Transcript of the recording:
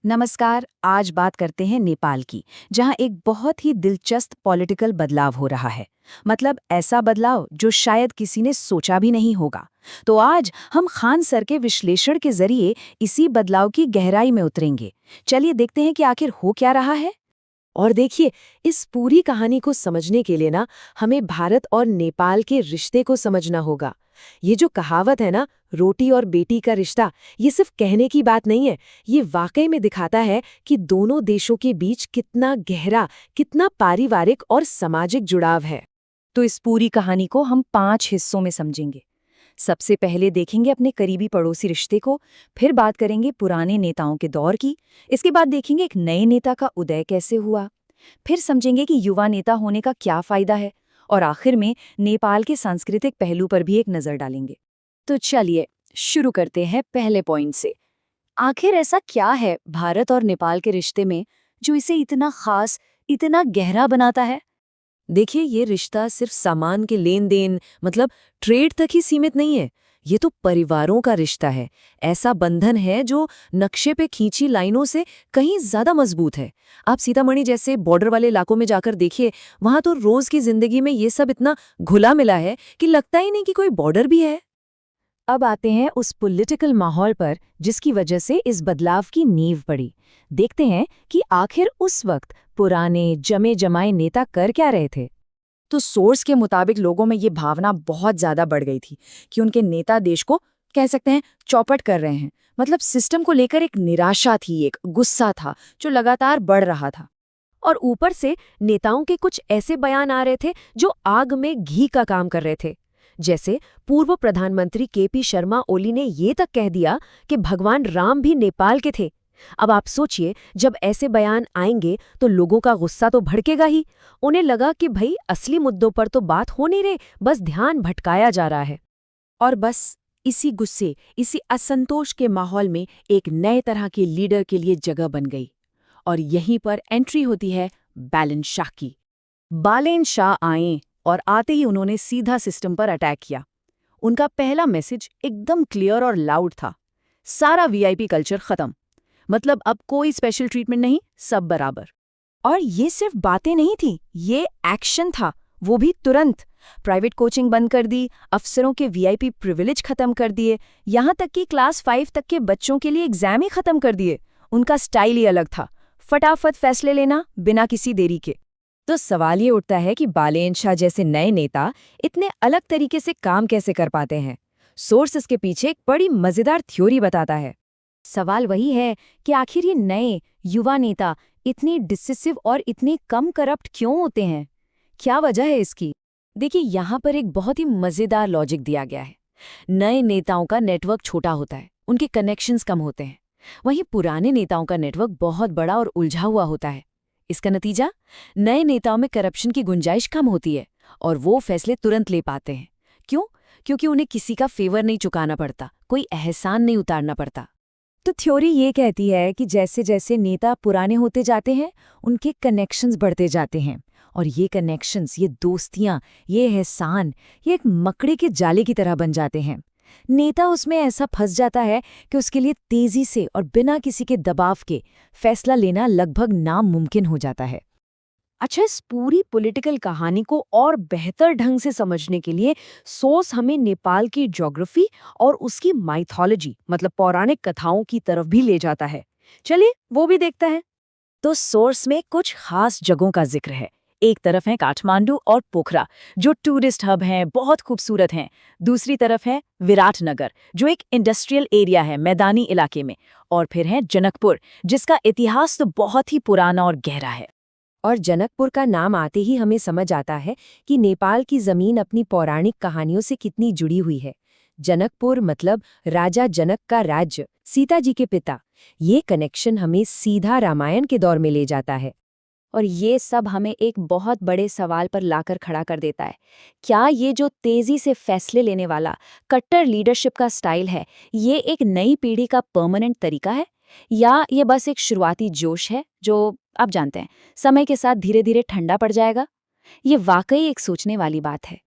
नमस्कार। आज बात करते हैं नेपाल की, जहां एक बहुत ही दिलचस्प पॉलिटिकल बदलाव हो रहा है। मतलब ऐसा बदलाव जो शायद किसी ने सोचा भी नहीं होगा। तो आज हम खान सर के विश्लेषण के जरिए इसी बदलाव की गहराई में उतरेंगे। चलिए देखते हैं कि आखिर हो क्या रहा है। और देखिए, इस पूरी कहानी को समझने के लिए ना हमें भारत और नेपाल के रिश्ते को समझना होगा। ये जो कहावत है ना, रोटी और बेटी का रिश्ता, ये सिर्फ कहने की बात नहीं है। ये वाकई में दिखाता है कि दोनों देशों के बीच कितना गहरा, कितना पारिवारिक और सामाजिक जुड़ाव है। तो इस पूरी कहानी को हम 5 हिस्सों में समझेंगे। सबसे पहले देखेंगे अपने करीबी पड़ोसी रिश्ते को, फिर बात करेंगे पुराने नेताओं के दौर की, इसके बाद देखेंगे एक नए नेता का उदय कैसे हुआ, फिर समझेंगे कि युवा नेता होने का क्या फायदा है, और आखिर में नेपाल के सांस्कृतिक पहलू पर भी एक नजर डालेंगे। तो चलिए शुरू करते हैं पहले पॉइंट से। आखिर ऐसा क्या है भारत और नेपाल के रिश्ते में जो इसे इतना खास, इतना गहरा बनाता है? देखिए, ये रिश्ता सिर्फ सामान के लेन देन, मतलब ट्रेड तक ही सीमित नहीं है। ये तो परिवारों का रिश्ता है। ऐसा बंधन है जो नक्शे पे खींची लाइनों से कहीं ज्यादा मजबूत है। आप सीतामढ़ी जैसे बॉर्डर वाले इलाकों में जाकर देखिए, वहां तो रोज की जिंदगी में ये सब इतना घुला मिला है कि लगता ही नहीं कि कोई बॉर्डर भी है। अब आते हैं उस पॉलिटिकल माहौल पर जिसकी वजह से इस बदलाव की नींव पड़ी। देखते हैं कि आखिर उस वक्त पुराने जमे जमाए नेता कर क्या रहे थे। तो सोर्स के मुताबिक लोगों में ये भावना बहुत ज्यादा बढ़ गई थी कि उनके नेता देश को, कह सकते हैं, चौपट कर रहे हैं। मतलब सिस्टम को लेकर एक निराशा थी, एक गुस्सा था जो लगातार बढ़ रहा था। और ऊपर से नेताओं के कुछ ऐसे बयान आ रहे थे जो आग में घी का काम कर रहे थे। जैसे पूर्व प्रधानमंत्री केपी शर्मा ओली ने ये तक कह दिया कि भगवान राम भी नेपाल के थे। अब आप सोचिए, जब ऐसे बयान आएंगे तो लोगों का गुस्सा तो भड़केगा ही। उन्हें लगा कि भाई असली मुद्दों पर तो बात हो नहीं रही, बस ध्यान भटकाया जा रहा है। और बस इसी गुस्से, इसी असंतोष के माहौल में एक नए तरह के लीडर के लिए जगह बन गई। और यहीं पर एंट्री होती है बालेन शाह की। बालेन शाह आए और आते ही उन्होंने सीधा सिस्टम पर अटैक किया। उनका पहला मैसेज एकदम क्लियर और लाउड था। सारा वीआईपी कल्चर खत्म। मतलब अब कोई स्पेशल ट्रीटमेंट नहीं, सब बराबर। और ये सिर्फ बातें नहीं थी, ये एक्शन था, वो भी तुरंत। प्राइवेट कोचिंग बंद कर दी, अफसरों के वीआईपी प्रिविलेज खत्म कर दिए, यहाँ तक कि क्लास 5 तक के बच्चों के लिए एग्जाम ही खत्म कर दिए। उनका स्टाइल ही अलग था, फटाफट फैसले लेना बिना किसी देरी के। तो सवाल ये उठता है कि बालेन शाह जैसे नए नेता इतने अलग तरीके से काम कैसे कर पाते हैं। सोर्स इसके पीछे एक बड़ी मजेदार थ्योरी बताता है। सवाल वही है कि आखिर ये नए युवा नेता इतनी डिसिसिव और इतने कम करप्ट क्यों होते हैं? क्या वजह है इसकी? देखिए, यहाँ पर एक बहुत ही मजेदार लॉजिक दिया गया है। नए नेताओं का नेटवर्क छोटा होता है, उनके कनेक्शंस कम होते हैं। वहीं पुराने नेताओं का नेटवर्क बहुत बड़ा और उलझा हुआ होता है। इसका नतीजा, नए नेताओं में करप्शन की गुंजाइश कम होती है और वो फैसले तुरंत ले पाते हैं। क्यों? क्योंकि उन्हें किसी का फेवर नहीं चुकाना पड़ता, कोई एहसान नहीं उतारना पड़ता। तो थ्योरी ये कहती है कि जैसे जैसे नेता पुराने होते जाते हैं, उनके कनेक्शंस बढ़ते जाते हैं। और ये कनेक्शंस, ये दोस्तियां, ये एहसान, ये एक मकड़े के जाले की तरह बन जाते हैं। नेता उसमें ऐसा फंस जाता है कि उसके लिए तेजी से और बिना किसी के दबाव के फैसला लेना लगभग नामुमकिन हो जाता है। अच्छा, इस पूरी पॉलिटिकल कहानी को और बेहतर ढंग से समझने के लिए सोर्स हमें नेपाल की ज्योग्राफी और उसकी माइथोलॉजी, मतलब पौराणिक कथाओं की तरफ भी ले जाता है। चलिए वो भी देखता है। तो सोर्स में कुछ खास जगहों का जिक्र है। एक तरफ है काठमांडू और पोखरा, जो टूरिस्ट हब हैं, बहुत खूबसूरत हैं। दूसरी तरफ है विराटनगर, जो एक इंडस्ट्रियल एरिया है मैदानी इलाके में। और फिर है जनकपुर, जिसका इतिहास तो बहुत ही पुराना और गहरा है। और जनकपुर का नाम आते ही हमें समझ आता है कि नेपाल की जमीन अपनी पौराणिक कहानियों से कितनी जुड़ी हुई है। जनकपुर मतलब राजा जनक का राज्य, सीता जी के पिता। ये कनेक्शन हमें सीधा रामायण के दौर में ले जाता है। और ये सब हमें एक बहुत बड़े सवाल पर लाकर खड़ा कर देता है। क्या ये जो तेजी से फैसले लेने वाला कट्टर लीडरशिप का स्टाइल है, ये एक नई पीढ़ी का परमानेंट तरीका है, या ये बस एक शुरुआती जोश है जो, आप जानते हैं, समय के साथ धीरे धीरे ठंडा पड़ जाएगा? ये वाकई एक सोचने वाली बात है।